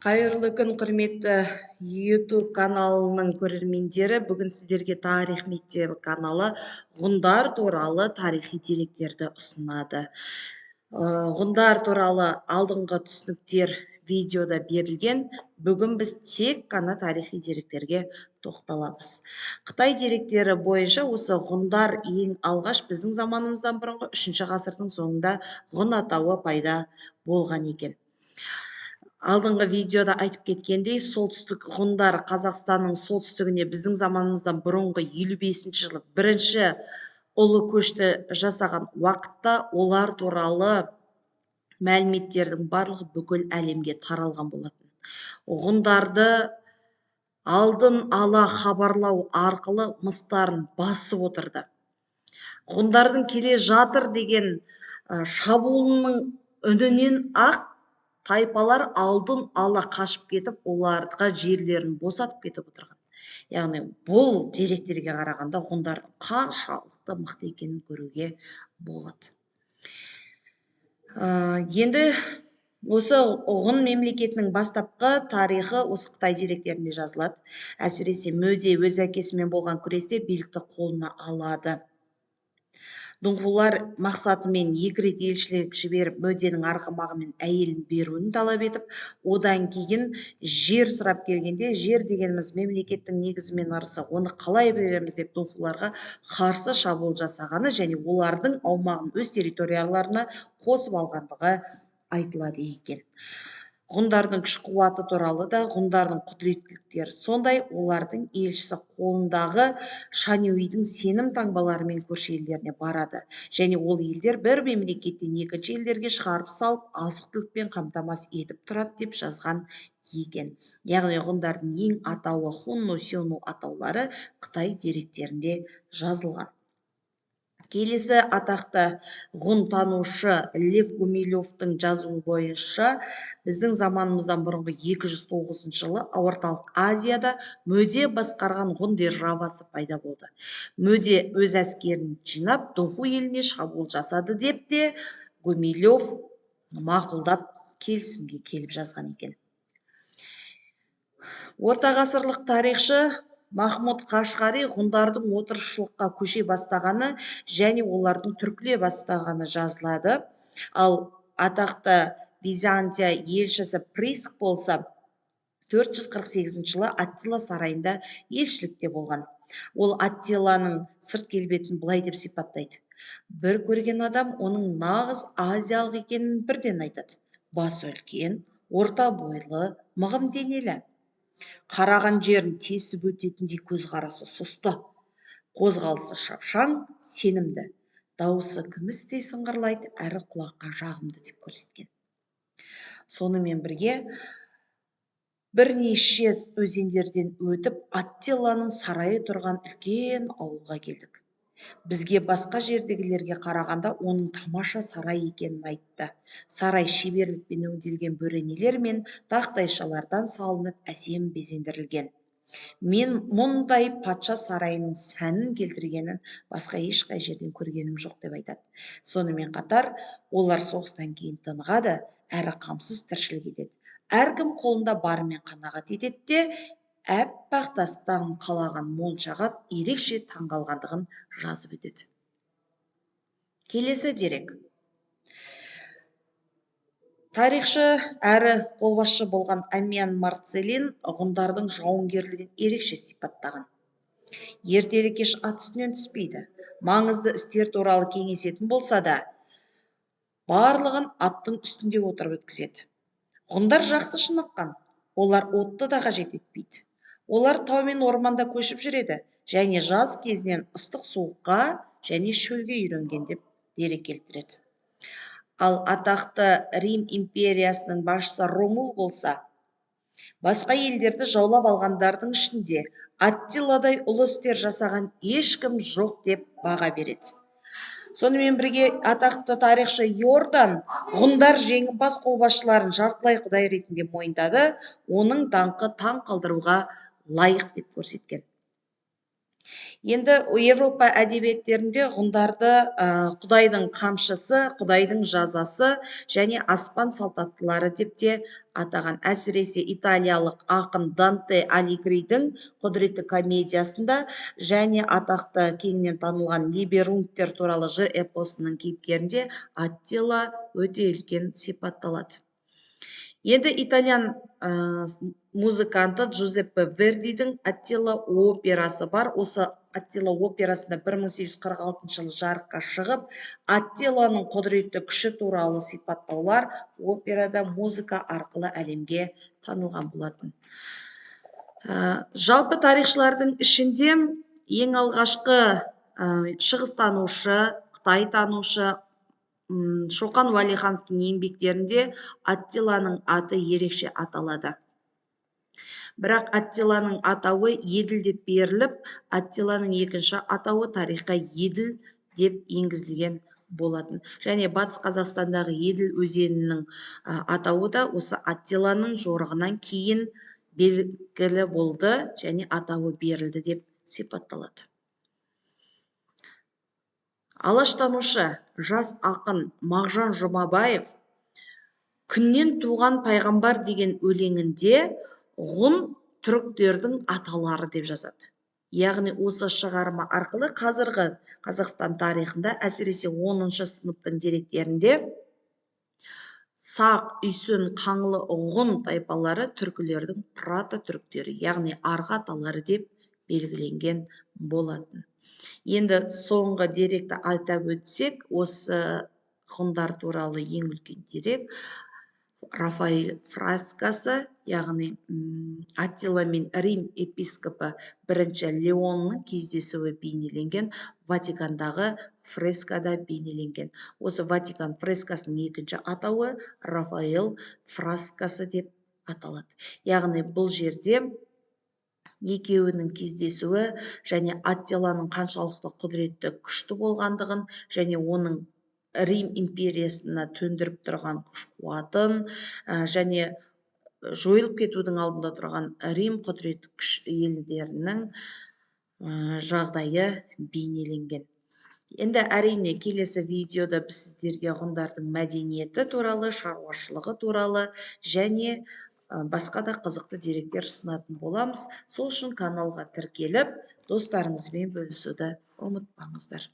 Қайырлы күн, құрметті YouTube каналының көрермендері. Бүгін сіздерге Тарих мектебі каналы ғұндар туралы тарихи деректерді ұсынады. Ғұндар туралы алдыңғы түсініктер видеода берілген. Бүгін біз тек қана тарихи деректерге тоқталамыз. Қытай деректері бойынша осы ғұндар ең алғаш біздің заманымыздан бұрынғы 3 ғасырдың соңында ғұн атауы пайда болған екен. Алдыңғы видеода айтып кеткендей, солтүстік ғұндар Қазақстанның солтүстігіне біздің заманымыздан бұрынғы 55 жылы бірінші ұлы көшті жасаған уақытта олар туралы мәліметтердің барлығы бүкіл әлемге таралған болатын. Ғұндарды алдын ала хабарлау арқылы мыстарын басып отырды. Ғұндардың келе жатыр деген шабуылының үнінен ақ тайпалар алдын ала қашып кетіп, оларға жерлерін босатып кетіп отырған. Яғни бұл деректерге қарағанда ғұндардың қаншалықты мықты екенін көруге болады. Енді осы ғұн мемлекетінің бастапқы тарихы осы Қытай деректерінде жазылады. Әсіресе Мөде өз әкесімен болған күресте билікті қолына алады. Дұңғылар мақсатымен 2 рет елшілік жіберіп, Мөденің арғымағы мен әйелін беруін талап етіп, одан кейін жер сұрап келгенде, жер дегеніміз мемлекеттің негізімен ырысы, оны қалай береміз деп дұңғыларға қарсы шабуыл жасағаны және олардың аумағын өз территорияларына қосып алғандығы айтылады екен. Ғұндардың күш қуаты туралы да, ғұндардың құдіреттіліктері сондай, олардың елшісі қолындағы Шанюйдің сенім таңбаларымен көрші елдеріне барады. Және ол елдер бір мемлекеттен екінші елдерге шығарып салып, азық-түлікпен қамтамасыз етіп тұрады деп жазған екен. Яғни ғұндардың ең атауы Хунну, Сюну атаулары Қытай деректерінде жазылған. Келесі атақты ғұн танушы Лев Гумилевтің жазуы бойынша біздің заманымыздан бұрынғы 209 жылы Орталық Азияда Мөде басқарған ғұн державасы пайда болды. Мөде өз әскерін жинап, Дұңғу еліне шабуыл жасады деп те Гумилев мақұлдап келісімге келіп жазған екен. Ортағасырлық тарихшы Махмұд Қашғари ғұндардың отырықшылыққа көше бастағаны және олардың түркіле бастағаны жазылады. Ал атақты Византия елшісі Приск болса 448 жылы Аттила сарайында елшілікте болған. Ол Аттиланың сырт келбетін былай деп сипаттайды. Бір көрген адам оның нағыз азиялық екенін бірден айтады. Басы үлкен, орта бойлы, мығым денелі. Қараған жерін тесіп өтетіндей көзқарасы сұсты, қозғалысы шапшаң, сенімді, дауысы күмістей сыңғырлайды, әрі құлаққа жағымды деп көрсеткен. Сонымен бірге бірнеше өзендерден өтіп, Аттиланың сарайы тұрған үлкен ауылға келдік. Бізге басқа жердегілерге қарағанда оның тамаша сарай екенін айтты. Сарай шеберлікпен өңделген бөренелер мен тақтайшалардан салынып әсем безендірілген. Мен мұндай патша сарайының сәнін келтіргенін басқа ешқай жерден көргенім жоқ деп айтады. Сонымен қатар, олар соғыстан кейін тынығады, әрі қамсыз тіршілік етеді. Әркім қолында барымен қанағат етеді де, әппақ тастан қалаған моншаға ерекше таңғалғандығын жазып өтеді. Келесі дерек. Тарихшы әрі қолбасшы болған Амиан Марцелин ғұндардың жауынгерлігін ерекше сипаттаған. Ертелі кеш ат үстінен түспейді. Маңызды істер туралы кеңесетін болса да, барлығын аттың үстінде отырып өткізеді. Ғұндар жақсы шыныққан, олар отты да қажет етпейді. Олар тау мен орманда көшіп жүреді және жаз кезінен ыстық суыққа және шөлге үйренген деп дерек келтіреді. Ал атақты Рим империясының басшысы Ромул болса, басқа елдерді жаулап алғандардың ішінде Аттиладай ұлы істер жасаған ешкім жоқ деп баға береді. Сонымен бірге атақты тарихшы Йордан ғұндар жеңімпаз қолбасшыларын жартылай құдай ретінде мойындады, оның даңқы таң қалдыруға лайық деп көрсеткен. Енді Европа әдебиеттерінде ғұндарды Құдайдың қамшысы, Құдайдың жазасы және аспан салтаттылары деп те атаған. Әсіресе италиялық ақын Данте Алигридің құдіретті комедиясында және атақты кеңінен танылған Нибелунгтер туралы жыр эпосының кейіпкерінде Аттила өте үлкен сипатталады. Енді итальян музыканты Джузеппе Вердидің Аттила операсы бар. Осы Аттила операсында 1846 жылы жарыққа шығып, Аттиланың құдіретті күші туралы сипаттаулар операда музыка арқылы әлемге танылған болатын. Жалпы тарихшылардың ішінде ең алғашқы шығыстанушы, Қытай танушы Шоқан Уәлихановтың еңбектерінде Аттиланың аты ерекше аталады. Бірақ Аттиланың атауы Еділ деп беріліп, Аттиланың екінші атауы тарихқа Еділ деп енгізілген болатын. Және Батыс Қазақстандағы Еділ өзенінің атауы да осы Аттиланың жорығынан кейін белгілі болды және атауы берілді деп сипатталады. Алаштанушы жас ақын Мағжан Жұмабаев «Күннен туған пайғамбар» деген өлеңінде ғұн түріктердің аталары деп жазады. Яғни осы шығарма арқылы қазіргі Қазақстан тарихында, әсіресе 10-шы сыныптың деректерінде Сақ, Үйсін, Қаңлы, ғұн тайпалары түркілердің прата түріктері, яғни арғы аталары деп белгіленген болатын. Енді соңғы деректі айтап өтсек, осы ғұндар туралы ең үлкен дерек Рафаэль фрескасы, яғни Аттила мен Рим епископы 1-ші Леонның кездесуі бейнеленген Ватикандағы фрескада бейнеленген. Осы Ватикан фрескасының екінші атауы Рафаэль фрескасы деп аталады. Яғни бұл жерде екеуінің кездесуі және Аттиланың қаншалықты құдіретті күшті болғандығын және оның Рим империясына төндіріп тұрған күш-қуатын және жойылып кетудің алдында тұрған Рим құдіретті күш елдерінің жағдайы бейнеленген. Енді әрине келесі видеода біз сіздерге ғұндардың мәдениеті туралы, шаруашылығы туралы және басқа да қызықты деректер ұсынатын боламыз. Сол үшін каналға тіркеліп, достарыңызбен бөлісуді ұмытпаңыздар.